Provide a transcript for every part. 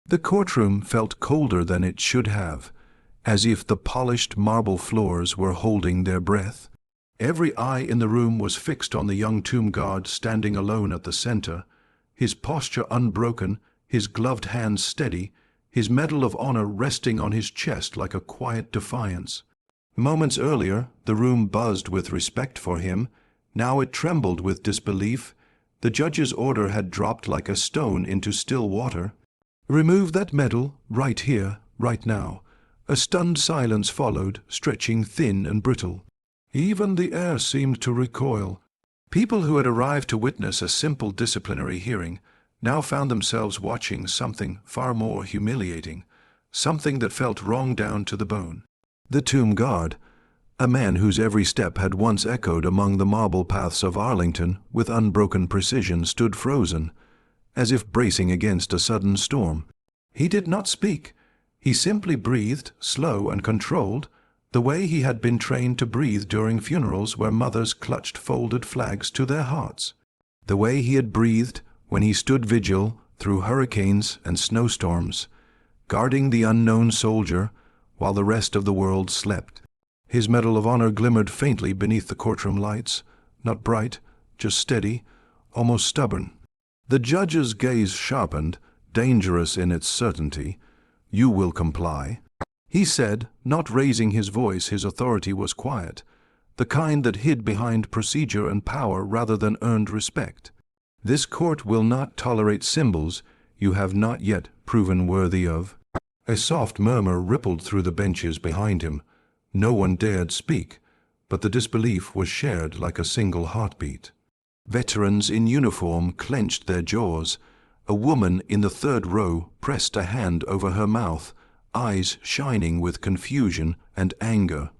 The courtroom felt colder than it should have, as if the polished marble floors were holding their breath. Every eye in the room was fixed on the young tomb guard standing alone at the center, his posture unbroken, his gloved hands steady, his medal of honor resting on his chest like a quiet defiance. Moments earlier, the room buzzed with respect for him. Now it trembled with disbelief. The judge's order had dropped like a stone into still water. "Remove that medal, right here, right now." A stunned silence followed, stretching thin and brittle. Even the air seemed to recoil. People who had arrived to witness a simple disciplinary hearing now found themselves watching something far more humiliating, something that felt wrong down to the bone. The tomb guard, a man whose every step had once echoed among the marble paths of Arlington with unbroken precision, stood frozen, as if bracing against a sudden storm. He did not speak. He simply breathed, slow and controlled, the way he had been trained to breathe during funerals where mothers clutched folded flags to their hearts. The way he had breathed when he stood vigil through hurricanes and snowstorms, guarding the unknown soldier while the rest of the world slept. His Medal of Honor glimmered faintly beneath the courtroom lights, not bright, just steady, almost stubborn. The judge's gaze sharpened, dangerous in its certainty. "You will comply," he said, not raising his voice. His authority was quiet, the kind that hid behind procedure and power rather than earned respect. "This court will not tolerate symbols you have not yet proven worthy of." A soft murmur rippled through the benches behind him. No one dared speak, but the disbelief was shared like a single heartbeat. Veterans in uniform clenched their jaws. A woman in the third row pressed a hand over her mouth, eyes shining with confusion and anger.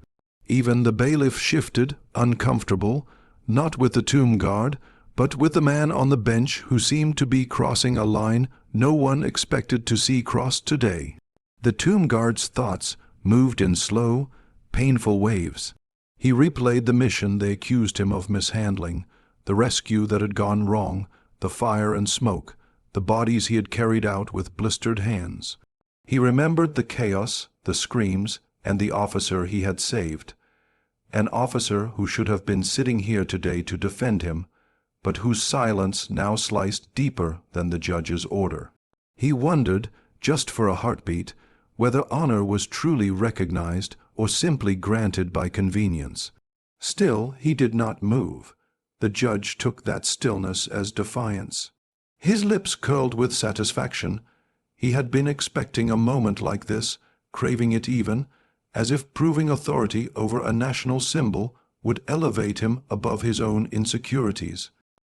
Even the bailiff shifted, uncomfortable, not with the tomb guard, but with the man on the bench who seemed to be crossing a line no one expected to see crossed today. The tomb guard's thoughts moved in slow, painful waves. He replayed the mission they accused him of mishandling, the rescue that had gone wrong, the fire and smoke, the bodies he had carried out with blistered hands. He remembered the chaos, the screams, and the officer he had saved. An officer who should have been sitting here today to defend him, but whose silence now sliced deeper than the judge's order. He wondered, just for a heartbeat, whether honor was truly recognized or simply granted by convenience. Still, he did not move. The judge took that stillness as defiance. His lips curled with satisfaction. He had been expecting a moment like this, craving it even, as if proving authority over a national symbol would elevate him above his own insecurities.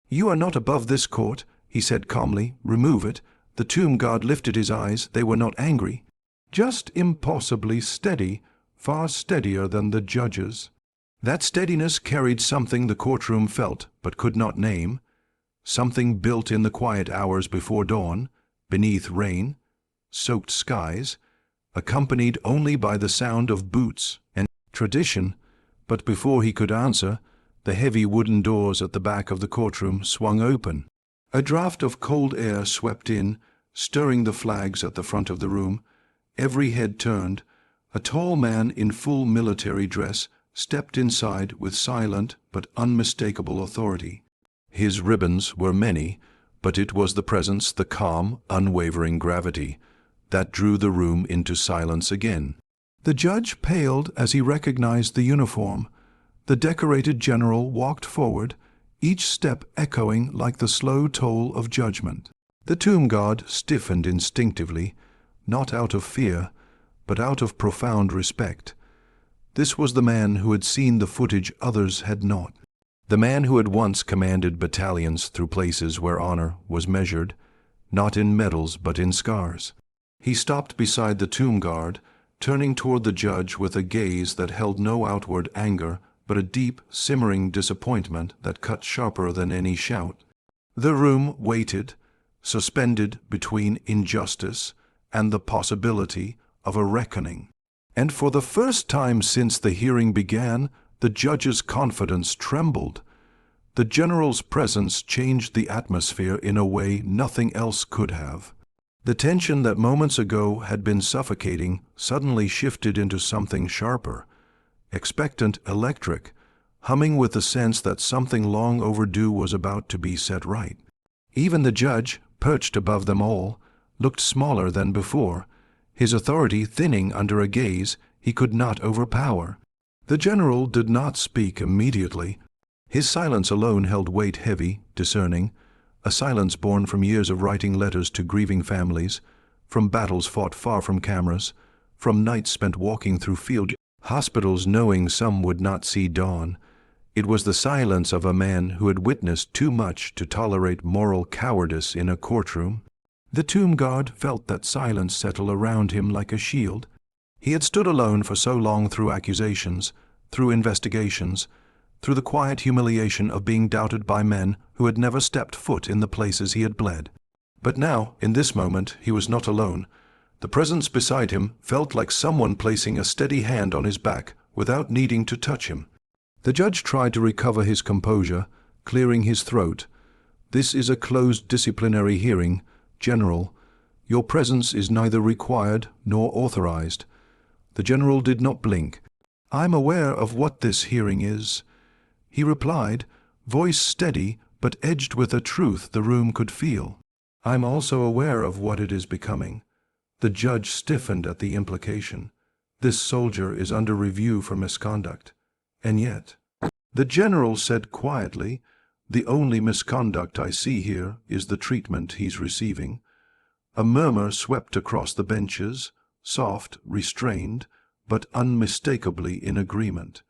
"You are not above this court," he said calmly. "Remove it." The tomb guard lifted his eyes. They were not angry, just impossibly steady, far steadier than the judge's. That steadiness carried something the courtroom felt but could not name, something built in the quiet hours before dawn, beneath rain-soaked skies, accompanied only by the sound of boots and tradition. But before he could answer, the heavy wooden doors at the back of the courtroom swung open. A draught of cold air swept in, stirring the flags at the front of the room. Every head turned. A tall man in full military dress stepped inside with silent but unmistakable authority. His ribbons were many, but it was the presence, the calm, unwavering gravity, that drew the room into silence again. The judge paled as he recognized the uniform. The decorated general walked forward, each step echoing like the slow toll of judgment. The tomb guard stiffened instinctively, not out of fear, but out of profound respect. This was the man who had seen the footage others had not. The man who had once commanded battalions through places where honor was measured, not in medals but in scars. He stopped beside the tomb guard, turning toward the judge with a gaze that held no outward anger, but a deep, simmering disappointment that cut sharper than any shout. The room waited, suspended between injustice and the possibility of a reckoning. And for the first time since the hearing began, the judge's confidence trembled. The general's presence changed the atmosphere in a way nothing else could have. The tension that moments ago had been suffocating suddenly shifted into something sharper, expectant, electric, humming with the sense that something long overdue was about to be set right. Even the judge, perched above them all, looked smaller than before, his authority thinning under a gaze he could not overpower. The general did not speak immediately. His silence alone held weight, heavy, discerning, a silence born from years of writing letters to grieving families, from battles fought far from cameras, from nights spent walking through field hospitals knowing some would not see dawn. It was the silence of a man who had witnessed too much to tolerate moral cowardice in a courtroom. The tomb guard felt that silence settle around him like a shield. He had stood alone for so long through accusations, through investigations, through the quiet humiliation of being doubted by men who had never stepped foot in the places he had bled. But now, in this moment, he was not alone. The presence beside him felt like someone placing a steady hand on his back without needing to touch him. The judge tried to recover his composure, clearing his throat. "This is a closed disciplinary hearing, General. Your presence is neither required nor authorized." The general did not blink. "I'm aware of what this hearing is," he replied, voice steady but edged with a truth the room could feel. "I'm also aware of what it is becoming." The judge stiffened at the implication. This soldier is under review for misconduct. And yet, the general said quietly, "The only misconduct I see here is the treatment he's receiving." A murmur swept across the benches, soft, restrained, but unmistakably in agreement.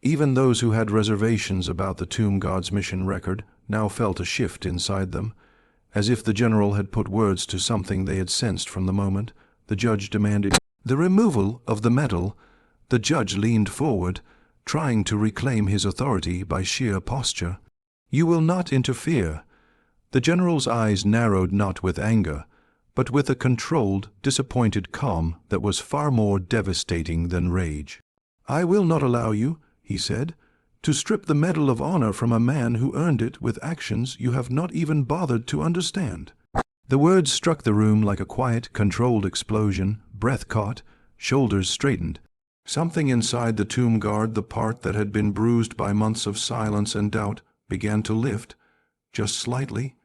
Even those who had reservations about the tomb guard's mission record now felt a shift inside them. As if the general had put words to something they had sensed from the moment, the judge demanded the removal of the medal. The judge leaned forward, trying to reclaim his authority by sheer posture. "You will not interfere." The general's eyes narrowed not with anger, but with a controlled, disappointed calm that was far more devastating than rage. "I will not allow you," he said, "to strip the Medal of Honor from a man who earned it with actions you have not even bothered to understand." The words struck the room like a quiet, controlled explosion, breath caught, shoulders straightened. Something inside the tomb guard, the part that had been bruised by months of silence and doubt, began to lift, just slightly.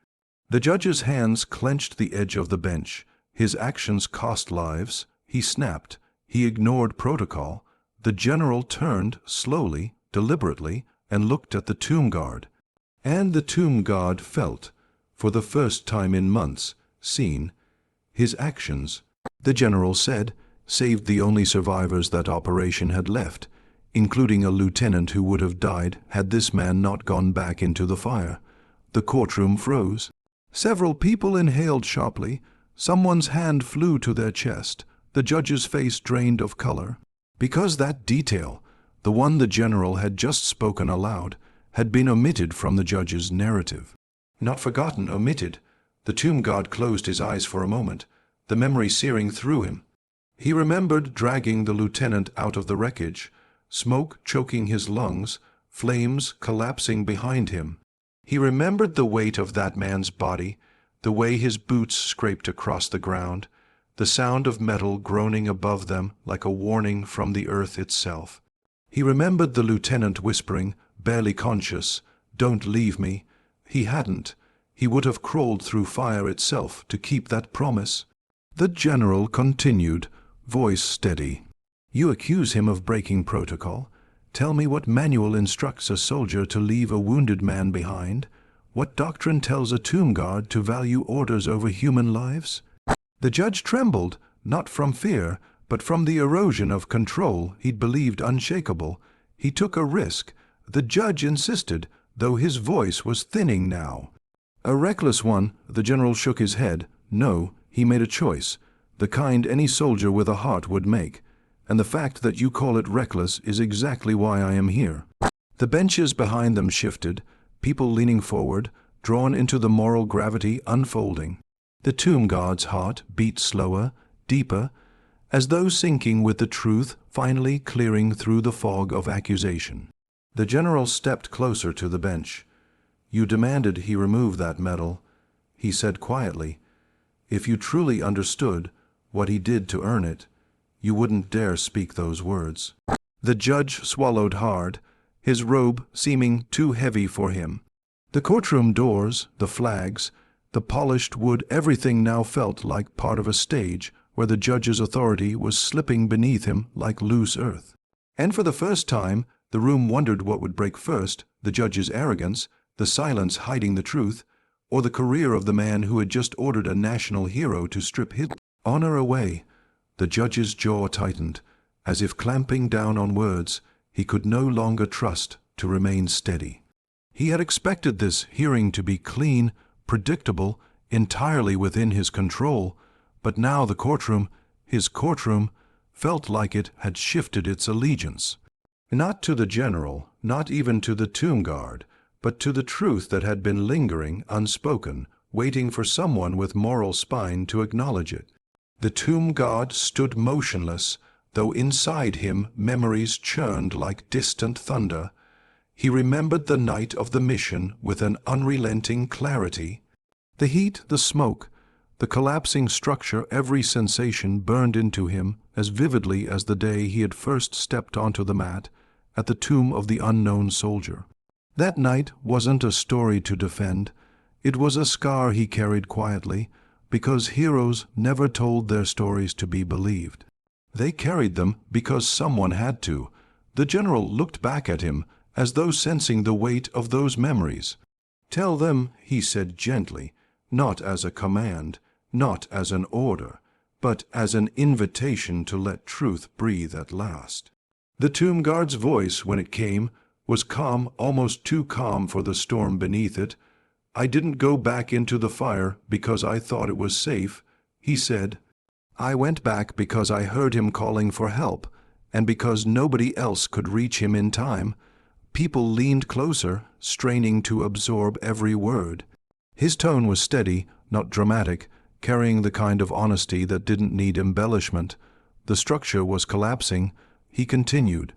The judge's hands clenched the edge of the bench. His actions cost lives. He snapped. He ignored protocol. The general turned, slowly, deliberately, and looked at the tomb guard. And the tomb guard felt, for the first time in months, seen. His actions, the general said, saved the only survivors that operation had left, including a lieutenant who would have died had this man not gone back into the fire. The courtroom froze. Several people inhaled sharply. Someone's hand flew to their chest. The judge's face drained of color. Because that detail, the one the general had just spoken aloud, had been omitted from the judge's narrative. Not forgotten, omitted. The tomb guard closed his eyes for a moment, the memory searing through him. He remembered dragging the lieutenant out of the wreckage, smoke choking his lungs, flames collapsing behind him. He remembered the weight of that man's body, the way his boots scraped across the ground, the sound of metal groaning above them like a warning from the earth itself. He remembered the lieutenant whispering, barely conscious, "Don't leave me." He hadn't. He would have crawled through fire itself to keep that promise. The general continued, voice steady. "You accuse him of breaking protocol. Tell me what manual instructs a soldier to leave a wounded man behind? What doctrine tells a tomb guard to value orders over human lives?" The judge trembled, not from fear, but from the erosion of control he'd believed unshakable. He took a risk. The judge insisted, though his voice was thinning now. "A reckless one," the general shook his head. "No, he made a choice, the kind any soldier with a heart would make. And the fact that you call it reckless is exactly why I am here." The benches behind them shifted, people leaning forward, drawn into the moral gravity unfolding. The tomb guard's heart beat slower, deeper, as though sinking with the truth finally clearing through the fog of accusation. The general stepped closer to the bench. "You demanded he remove that medal," he said quietly. If you truly understood what he did to earn it, you wouldn't dare speak those words." The judge swallowed hard, his robe seeming too heavy for him. The courtroom doors, the flags, the polished wood, everything now felt like part of a stage where the judge's authority was slipping beneath him like loose earth. And for the first time, the room wondered what would break first, the judge's arrogance, the silence hiding the truth, or the career of the man who had just ordered a national hero to strip his honor away. The judge's jaw tightened, as if clamping down on words he could no longer trust to remain steady. He had expected this hearing to be clean, predictable, entirely within his control, but now the courtroom, his courtroom, felt like it had shifted its allegiance. Not to the general, not even to the tomb guard, but to the truth that had been lingering, unspoken, waiting for someone with moral spine to acknowledge it. The tomb guard stood motionless, though inside him memories churned like distant thunder. He remembered the night of the mission with an unrelenting clarity. The heat, the smoke, the collapsing structure, every sensation burned into him as vividly as the day he had first stepped onto the mat at the tomb of the unknown soldier. That night wasn't a story to defend. It was a scar he carried quietly, because heroes never told their stories to be believed. They carried them because someone had to. The general looked back at him, as though sensing the weight of those memories. "Tell them," he said gently, not as a command, not as an order, but as an invitation to let truth breathe at last. The tomb guard's voice, when it came, was calm, almost too calm for the storm beneath it. "I didn't go back into the fire because I thought it was safe," he said. "I went back because I heard him calling for help, and because nobody else could reach him in time." People leaned closer, straining to absorb every word. His tone was steady, not dramatic, carrying the kind of honesty that didn't need embellishment. The structure was collapsing. He continued.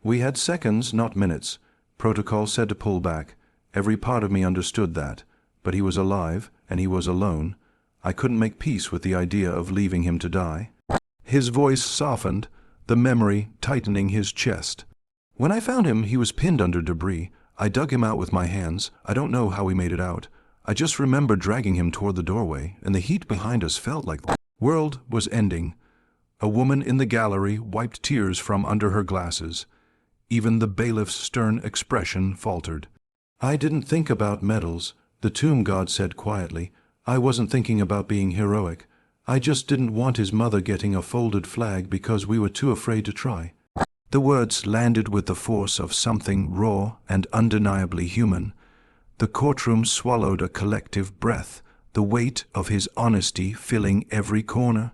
"We had seconds, not minutes. Protocol said to pull back. Every part of me understood that. But he was alive, and he was alone. I couldn't make peace with the idea of leaving him to die." His voice softened, the memory tightening his chest. "When I found him, he was pinned under debris. I dug him out with my hands. I don't know how we made it out. I just remember dragging him toward the doorway, and the heat behind us felt like the world was ending." A woman in the gallery wiped tears from under her glasses. Even the bailiff's stern expression faltered. "I didn't think about medals," the tomb god said quietly. "I wasn't thinking about being heroic. I just didn't want his mother getting a folded flag because we were too afraid to try." The words landed with the force of something raw and undeniably human. The courtroom swallowed a collective breath, the weight of his honesty filling every corner.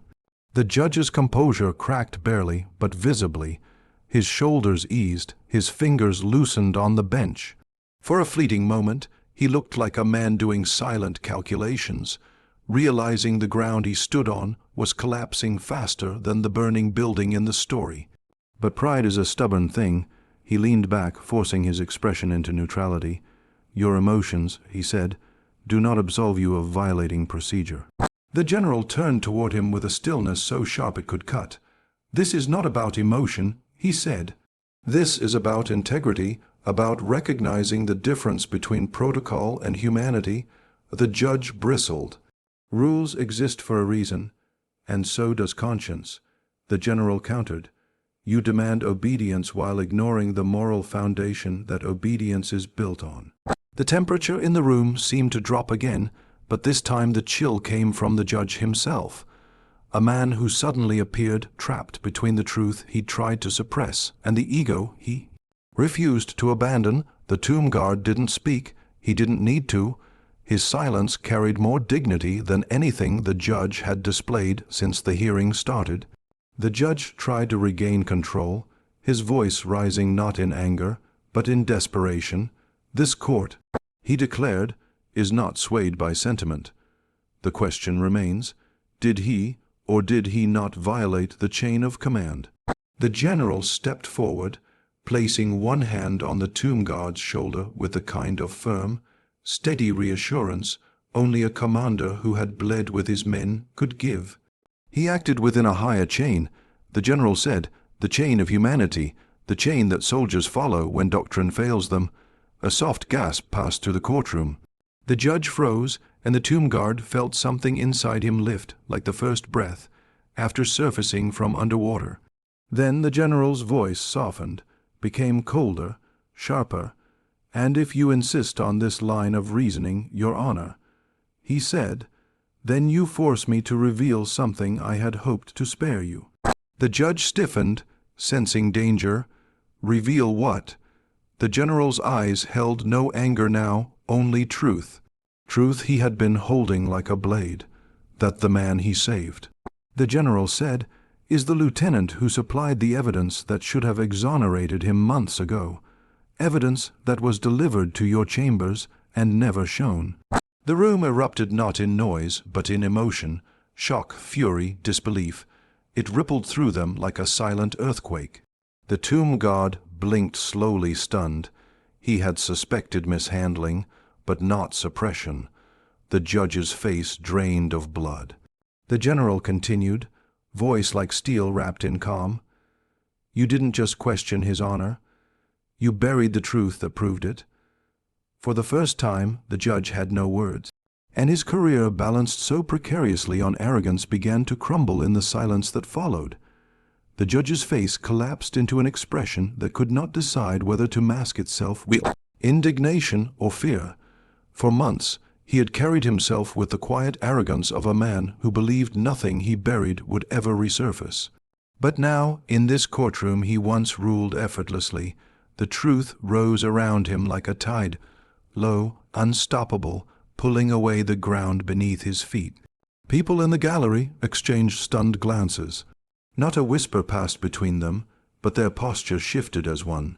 The judge's composure cracked barely, but visibly. His shoulders eased, his fingers loosened on the bench. For a fleeting moment, he looked like a man doing silent calculations, realizing the ground he stood on was collapsing faster than the burning building in the story. But pride is a stubborn thing. He leaned back, forcing his expression into neutrality. "Your emotions," he said, "do not absolve you of violating procedure." The general turned toward him with a stillness so sharp it could cut. "This is not about emotion," he said. "This is about integrity, about recognizing the difference between protocol and humanity." The judge bristled. "Rules exist for a reason, and so does conscience," the general countered. "You demand obedience while ignoring the moral foundation that obedience is built on." The temperature in the room seemed to drop again, but this time the chill came from the judge himself. A man who suddenly appeared trapped between the truth he'd tried to suppress and the ego he refused to abandon. The tomb guard didn't speak. He didn't need to. His silence carried more dignity than anything the judge had displayed since the hearing started. The judge tried to regain control, his voice rising not in anger, but in desperation. "This court," he declared, "is not swayed by sentiment. The question remains, did he or did he not violate the chain of command?" The general stepped forward, placing one hand on the tomb guard's shoulder with a kind of firm, steady reassurance, only a commander who had bled with his men could give. He acted within a higher chain, the general said, the chain of humanity, the chain that soldiers follow when doctrine fails them. A soft gasp passed through the courtroom. The judge froze, and the tomb guard felt something inside him lift like the first breath after surfacing from underwater. Then the general's voice softened, became colder, sharper. "And if you insist on this line of reasoning, Your Honor," he said, "then you force me to reveal something I had hoped to spare you." The judge stiffened, sensing danger. Reveal what? The general's eyes held no anger now, only truth. Truth he had been holding like a blade, that the man he saved. The general said, "Is the lieutenant who supplied the evidence that should have exonerated him months ago. Evidence that was delivered to your chambers and never shown." The room erupted not in noise, but in emotion, shock, fury, disbelief. It rippled through them like a silent earthquake. The tomb guard blinked slowly, stunned. He had suspected mishandling, but not suppression. The judge's face drained of blood. The general continued, voice like steel wrapped in calm. "You didn't just question his honor. You buried the truth that proved it." For the first time, the judge had no words, and his career balanced so precariously on arrogance began to crumble in the silence that followed. The judge's face collapsed into an expression that could not decide whether to mask itself with indignation or fear. For months, he had carried himself with the quiet arrogance of a man who believed nothing he buried would ever resurface. But now, in this courtroom he once ruled effortlessly, the truth rose around him like a tide, low, unstoppable, pulling away the ground beneath his feet. People in the gallery exchanged stunned glances. Not a whisper passed between them, but their posture shifted as one.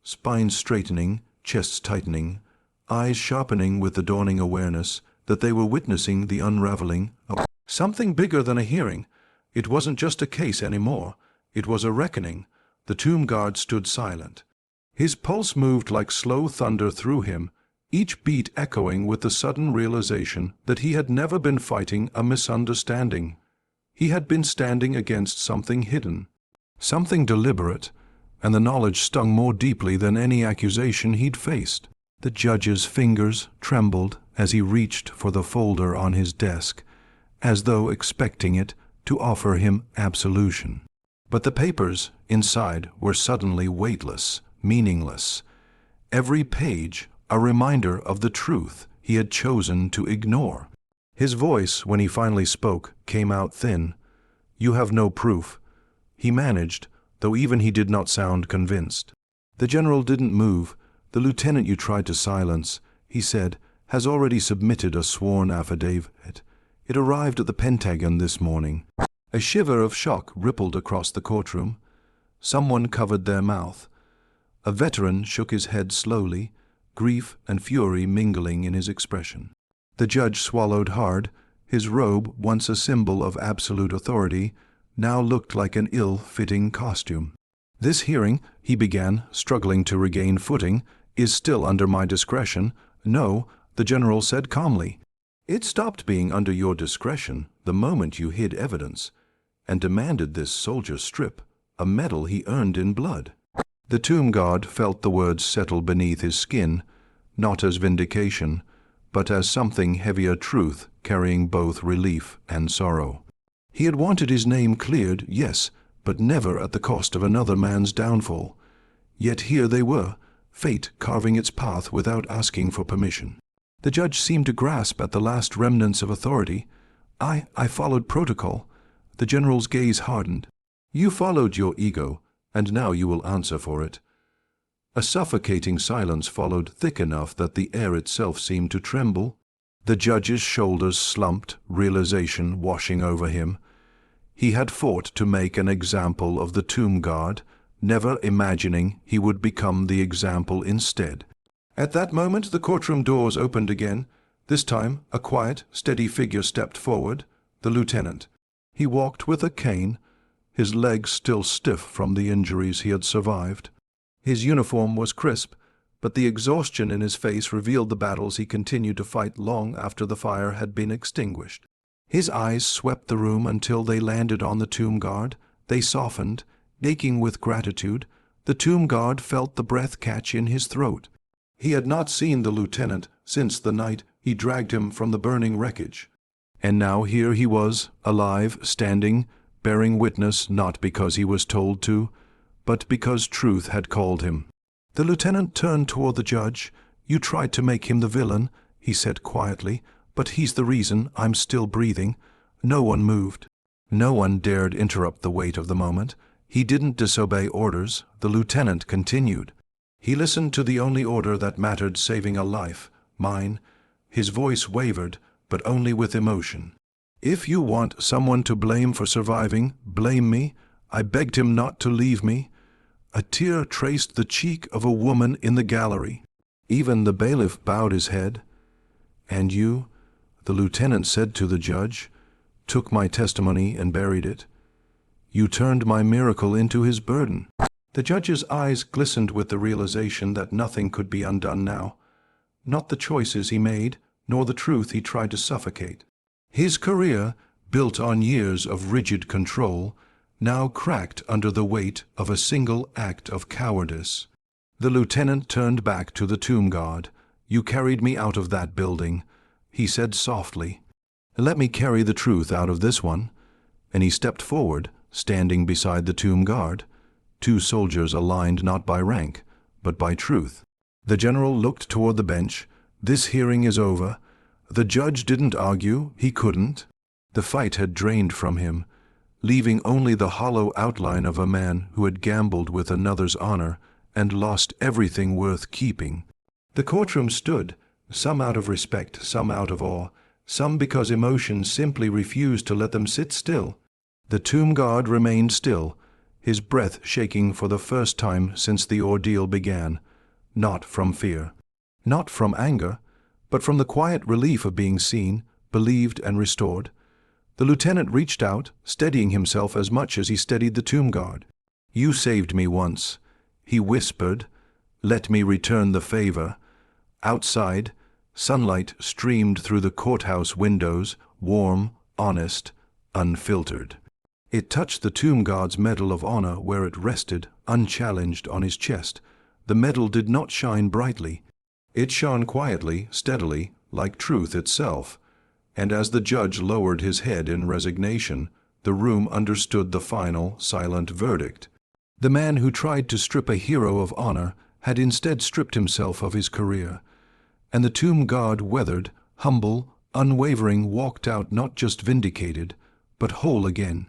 Spines straightening, chests tightening, eyes sharpening with the dawning awareness that they were witnessing the unraveling of something bigger than a hearing. It wasn't just a case anymore. It was a reckoning. The tomb guard stood silent. His pulse moved like slow thunder through him, each beat echoing with the sudden realization that he had never been fighting a misunderstanding. He had been standing against something hidden, something deliberate, and the knowledge stung more deeply than any accusation he'd faced. The judge's fingers trembled as he reached for the folder on his desk, as though expecting it to offer him absolution. But the papers inside were suddenly weightless, meaningless. Every page a reminder of the truth he had chosen to ignore. His voice, when he finally spoke, came out thin. "You have no proof," he managed, though even he did not sound convinced. The general didn't move. "The lieutenant you tried to silence," he said, "has already submitted a sworn affidavit. It arrived at the Pentagon this morning." A shiver of shock rippled across the courtroom. Someone covered their mouth. A veteran shook his head slowly, grief and fury mingling in his expression. The judge swallowed hard. His robe, once a symbol of absolute authority, now looked like an ill-fitting costume. "This hearing," he began, struggling to regain footing, "is still under my discretion." "No," the general said calmly. "It stopped being under your discretion the moment you hid evidence and demanded this soldier strip, a medal he earned in blood." The tomb guard felt the words settle beneath his skin, not as vindication, but as something heavier truth carrying both relief and sorrow. He had wanted his name cleared, yes, but never at the cost of another man's downfall. Yet here they were, fate carving its path without asking for permission. The judge seemed to grasp at the last remnants of authority. I followed protocol." The general's gaze hardened. "You followed your ego, and now you will answer for it." A suffocating silence followed, thick enough that the air itself seemed to tremble. The judge's shoulders slumped, realization washing over him. He had fought to make an example of the tomb guard, never imagining he would become the example instead. At that moment the courtroom doors opened again. This time a quiet, steady figure stepped forward, the lieutenant. He walked with a cane, his legs still stiff from the injuries he had survived. His uniform was crisp, but the exhaustion in his face revealed the battles he continued to fight long after the fire had been extinguished. His eyes swept the room until they landed on the tomb guard. They softened, aching with gratitude. The tomb guard felt the breath catch in his throat. He had not seen the lieutenant since the night he dragged him from the burning wreckage. And now here he was, alive, standing, bearing witness not because he was told to, but because truth had called him. The lieutenant turned toward the judge. "You tried to make him the villain," he said quietly, "but he's the reason I'm still breathing." No one moved. No one dared interrupt the weight of the moment. He didn't disobey orders. The lieutenant continued. He listened to the only order that mattered, saving a life, mine. His voice wavered, but only with emotion. "If you want someone to blame for surviving, blame me. I begged him not to leave me." A tear traced the cheek of a woman in the gallery. Even the bailiff bowed his head. "And you," the lieutenant said to the judge, "took my testimony and buried it. You turned my miracle into his burden." The judge's eyes glistened with the realization that nothing could be undone now. Not the choices he made, nor the truth he tried to suffocate. His career, built on years of rigid control, now cracked under the weight of a single act of cowardice. The lieutenant turned back to the tomb guard. "You carried me out of that building," he said softly. "Let me carry the truth out of this one." And he stepped forward, standing beside the tomb guard. Two soldiers aligned not by rank, but by truth. The general looked toward the bench. "This hearing is over." The judge didn't argue. He couldn't. The fight had drained from him, leaving only the hollow outline of a man who had gambled with another's honor and lost everything worth keeping. The courtroom stood, some out of respect, some out of awe, some because emotion simply refused to let them sit still. The tomb guard remained still, his breath shaking for the first time since the ordeal began, not from fear, not from anger, but from the quiet relief of being seen, believed, and restored. The lieutenant reached out, steadying himself as much as he steadied the tomb guard. "You saved me once," he whispered. "Let me return the favor." Outside, sunlight streamed through the courthouse windows, warm, honest, unfiltered. It touched the tomb guard's medal of honor where it rested, unchallenged, on his chest. The medal did not shine brightly. It shone quietly, steadily, like truth itself. And as the judge lowered his head in resignation, the room understood the final, silent verdict. The man who tried to strip a hero of honor had instead stripped himself of his career. And the tomb guard, weathered, humble, unwavering, walked out not just vindicated, but whole again.